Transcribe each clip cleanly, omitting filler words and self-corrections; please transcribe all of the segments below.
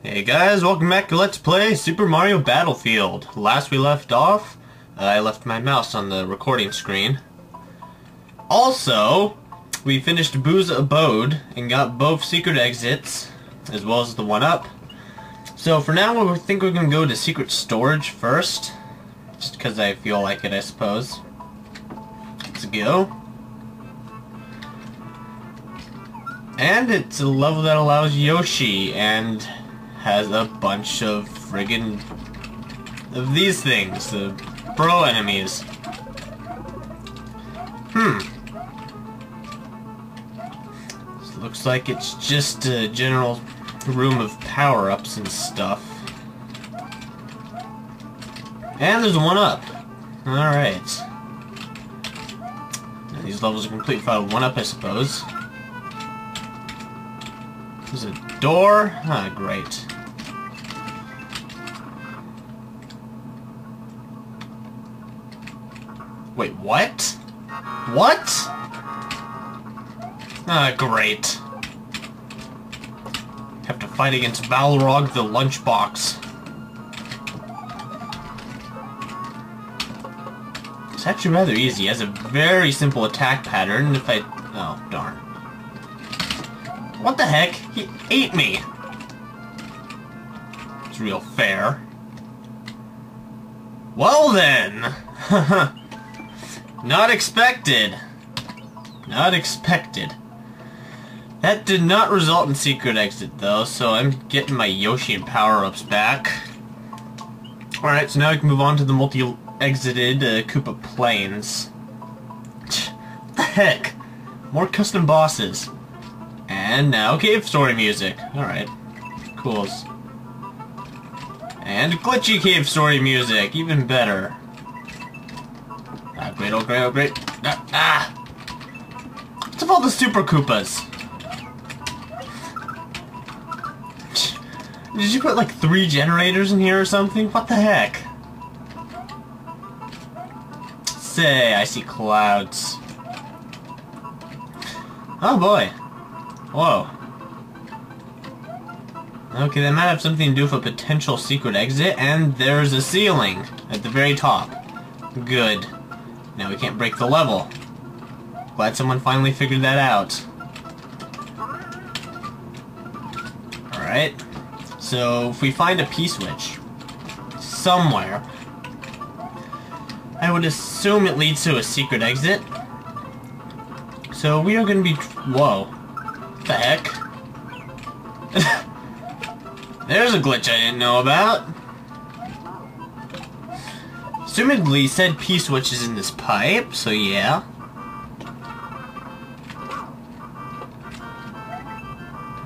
Hey guys, welcome back to Let's Play Super Mario Battlefield. Last we left off, I left my mouse on the recording screen. Also, we finished Boo's Abode and got both secret exits, as well as the 1-up. So for now, I think we're going to go to secret storage first, just because I feel like it, I suppose. Let's go. And it's a level that allows Yoshi, and has a bunch of friggin' of these things, the bro enemies. This looks like it's just a general room of power-ups and stuff. And there's a 1-up. Alright. These levels are complete without a 1-up, I suppose. There's a door. Ah, great. Wait, what? What? Ah, great. Have to fight against Balrog the lunchbox. It's actually rather easy. He has a very simple attack pattern. If I... oh, darn. What the heck? He ate me! It's real fair. Well then! Not expected. Not expected. That did not result in secret exit though, so I'm getting my Yoshi and power-ups back. Alright, so now we can move on to the multi-exited Koopa Plains. What the heck? More custom bosses. And now cave story music. Alright. Cools. And glitchy cave story music. Even better. Ah, great, oh great, oh great. Ah! What's up all the Super Koopas? Did you put like 3 generators in here or something? What the heck? Say, I see clouds. Oh boy. Whoa. Okay, that might have something to do with a potential secret exit, and there's a ceiling at the very top. Good. Now we can't break the level. Glad someone finally figured that out. Alright. So, if we find a P-switch somewhere, I would assume it leads to a secret exit. So we are going to be... whoa. What the heck? There's a glitch I didn't know about. Assumedly said P-switch is in this pipe, so yeah.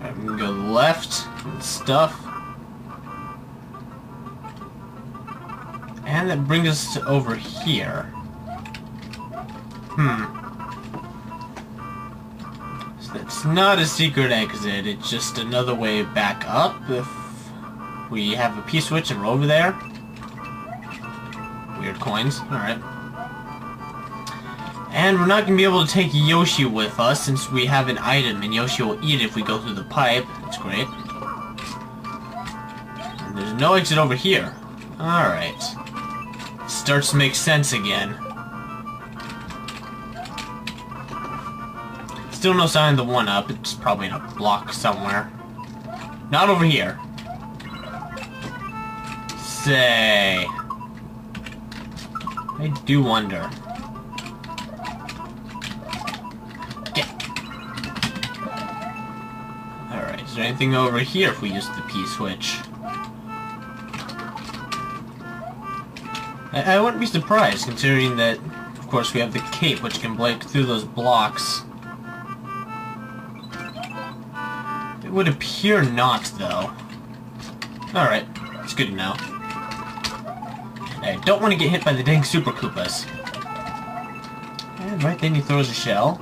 I'm gonna go left and stuff. And that brings us to over here. So that's not a secret exit, it's just another way back up if we have a P-switch and we're over there. Weird coins. Alright. And we're not going to be able to take Yoshi with us since we have an item and Yoshi will eat it if we go through the pipe. That's great. And there's no exit over here. Alright. Starts to make sense again. Still no sign of the 1-up. It's probably in a block somewhere. Not over here. Say... I do wonder. Get. Alright, is there anything over here if we use the P-switch? I wouldn't be surprised, considering that, of course, we have the cape, which can break through those blocks. It would appear not, though. Alright, it's good to know. I don't want to get hit by the dang Super Koopas. And right then he throws a shell.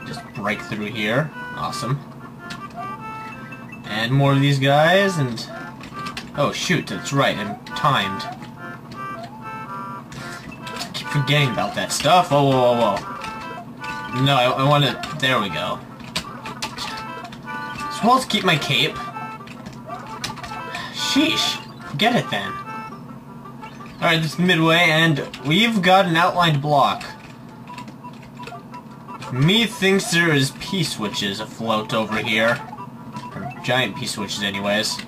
Just break through here. Awesome. And more of these guys, and... oh shoot, that's right, I'm timed. I keep forgetting about that stuff. Whoa, whoa, whoa, whoa. No, I want to... there we go. well as keep my cape. Sheesh. Forget it then. Alright, this is midway, and we've got an outlined block. Methinks there is P-switches afloat over here. Or giant P-switches anyways.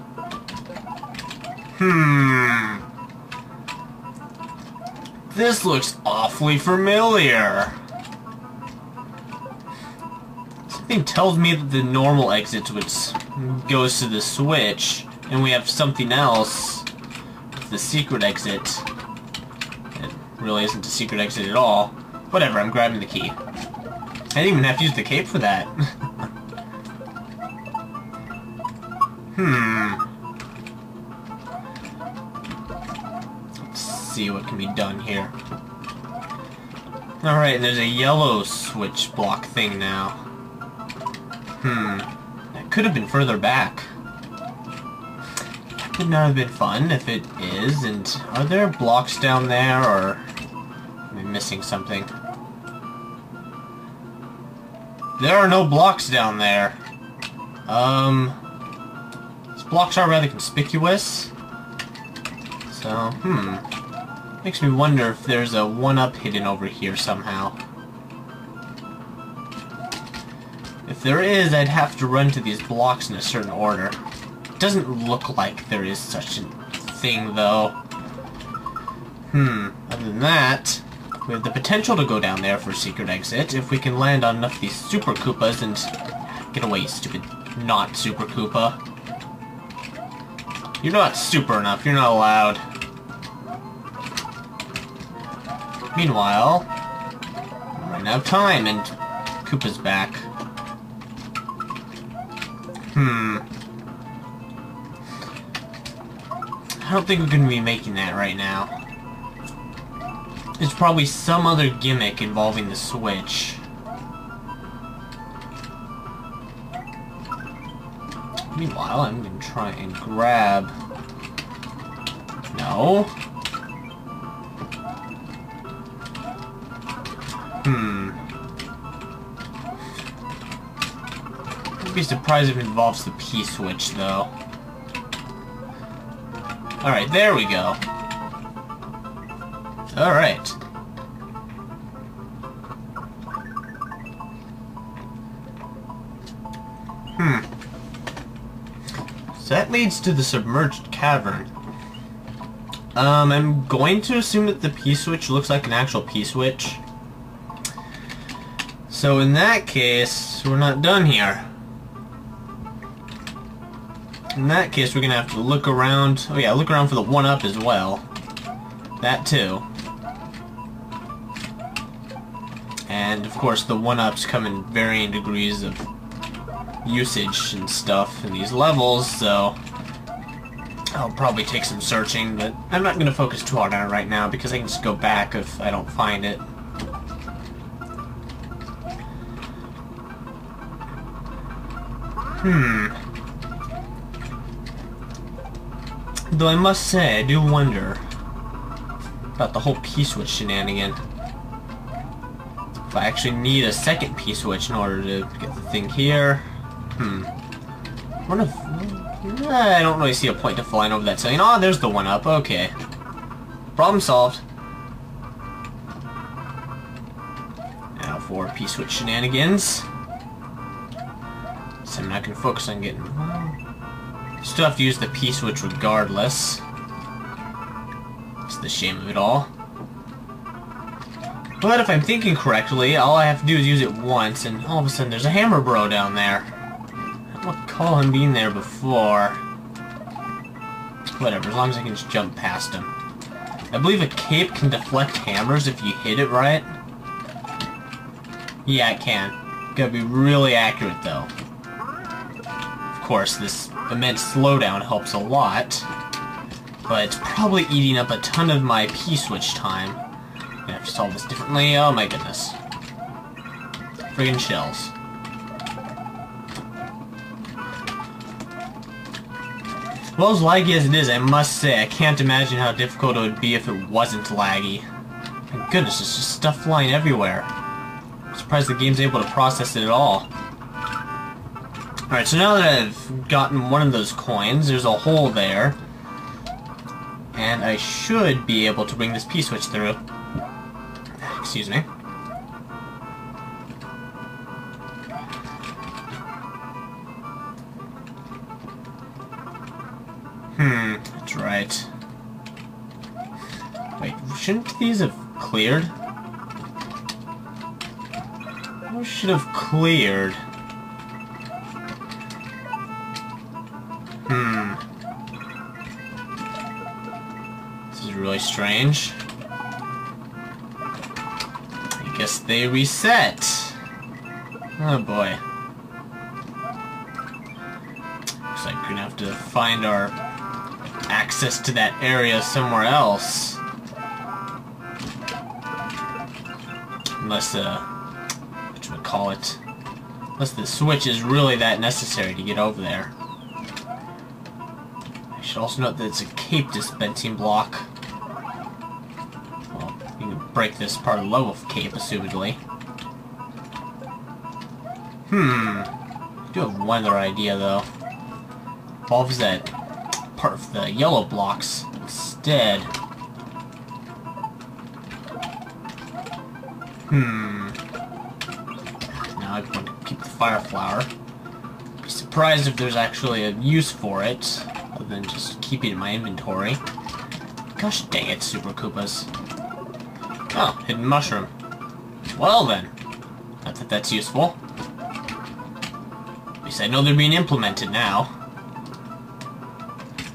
This looks awfully familiar. Something tells me that the normal exit goes to the switch, and we have something else with the secret exit. It really isn't a secret exit at all. Whatever, I'm grabbing the key. I didn't even have to use the cape for that. Let's see what can be done here. Alright, and there's a yellow switch block thing now. That could have been further back. That would not have been fun if it is, and are there blocks down there, or am I missing something? There are no blocks down there. These blocks are rather conspicuous. So, makes me wonder if there's a 1-up hidden over here somehow. If there is, I'd have to run to these blocks in a certain order. It doesn't look like there is such a thing, though. Other than that, we have the potential to go down there for a secret exit if we can land on enough of these Super Koopas and... Get away, you stupid not Super Koopa. You're not super enough, you're not allowed. Meanwhile, I'm running out of time and Koopa's back. I don't think we're going to be making that right now. There's probably some other gimmick involving the switch. Meanwhile, I'm going to try and grab... No. I'd be surprised if it involves the P-switch, though. Alright, there we go. Alright. So that leads to the submerged cavern. I'm going to assume that the P-switch looks like an actual P-switch. So in that case, we're not done here. In that case, we're gonna have to look around. Oh yeah, look around for the 1-up as well. That too. And of course, the 1-ups come in varying degrees of usage and stuff in these levels, so I'll probably take some searching, but I'm not gonna focus too hard on it right now because I can just go back if I don't find it. Though I must say, I do wonder about the whole P-switch shenanigan. If I actually need a second P-switch in order to get the thing here. What if... I don't really see a point to flying over that saying, oh, there's the 1-up, okay. Problem solved. Now for P-switch shenanigans. So I'm not going to focus on getting... Still have to use the P-switch regardless. It's the shame of it all. But if I'm thinking correctly, all I have to do is use it once, and all of a sudden there's a hammer bro down there. I don't recall him being there before. Whatever, as long as I can just jump past him. I believe a cape can deflect hammers if you hit it right. Yeah, it can. Gotta be really accurate, though. Of course, this immense slowdown helps a lot, but it's probably eating up a ton of my P-switch time. I'm gonna have to solve this differently. Oh my goodness. Friggin' shells. Well, as laggy as it is, I must say, I can't imagine how difficult it would be if it wasn't laggy. My goodness, there's just stuff flying everywhere. I'm surprised the game's able to process it at all. Alright, so now that I've gotten one of those coins, there's a hole there. And I should be able to bring this P-switch through. Excuse me. That's right. Wait, shouldn't these have cleared? Those should have cleared. This is really strange. I guess they reset. Oh boy. Looks like we're gonna have to find our access to that area somewhere else. Unless, whatchamacallit, unless the switch is really that necessary to get over there. I should also note that it's a cape dispensing block. Well, you can break this part of the level with cape, assumedly. I do have one other idea, though. Involves that part of the yellow blocks instead. Now I want to keep the fire flower. Be surprised if there's actually a use for it, other than just keeping it in my inventory. Gosh dang it, Super Koopas. Oh, hidden mushroom. Well then. Not that that's useful. At least I know they're being implemented now.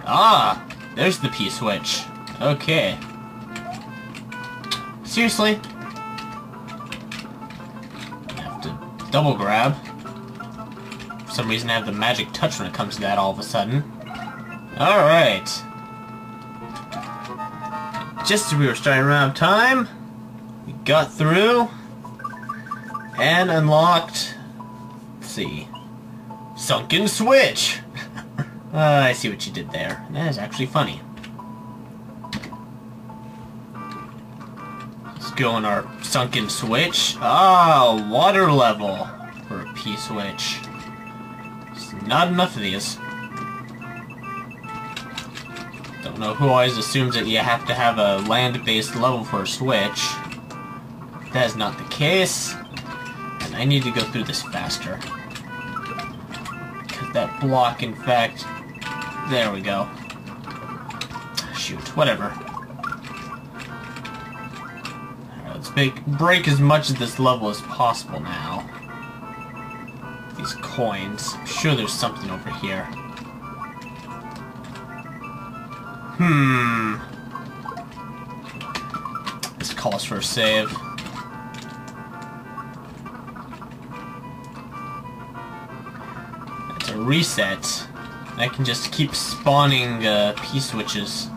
Ah! There's the P-switch. Okay. Seriously? Double grab. For some reason I have the magic touch when it comes to that all of a sudden. Alright. Just as we were starting to run out of time, we got through and unlocked, let's see, sunken switch. I see what you did there. That is actually funny. Let's go on our sunken switch. Ah, water level for a P-switch. There's not enough of these. Don't know who always assumes that you have to have a land-based level for a switch. That is not the case. And I need to go through this faster. Because that block, in fact... There we go. Shoot, whatever. Break as much of this level as possible now. These coins. I'm sure there's something over here. This calls for a save. It's a reset. I can just keep spawning P-switches.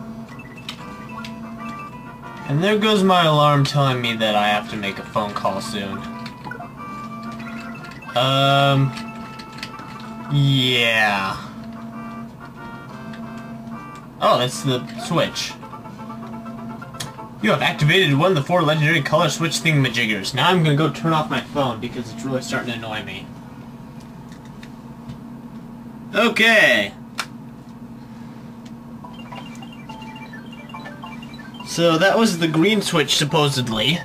And there goes my alarm telling me that I have to make a phone call soon. Yeah. Oh, that's the switch. You have activated one of the 4 legendary color switch thingamajiggers. Now I'm gonna go turn off my phone because it's really starting to annoy me. Okay. So that was the green switch, supposedly.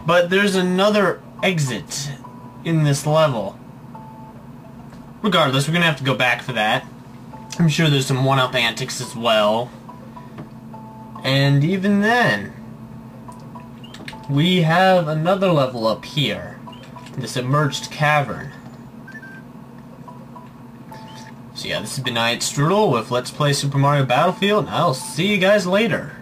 But there's another exit in this level. Regardless, we're gonna have to go back for that. I'm sure there's some one-up antics as well. And even then, we have another level up here. This emerged cavern. So yeah, this has been I, Strudel with Let's Play Super Mario Battlefield, and I'll see you guys later.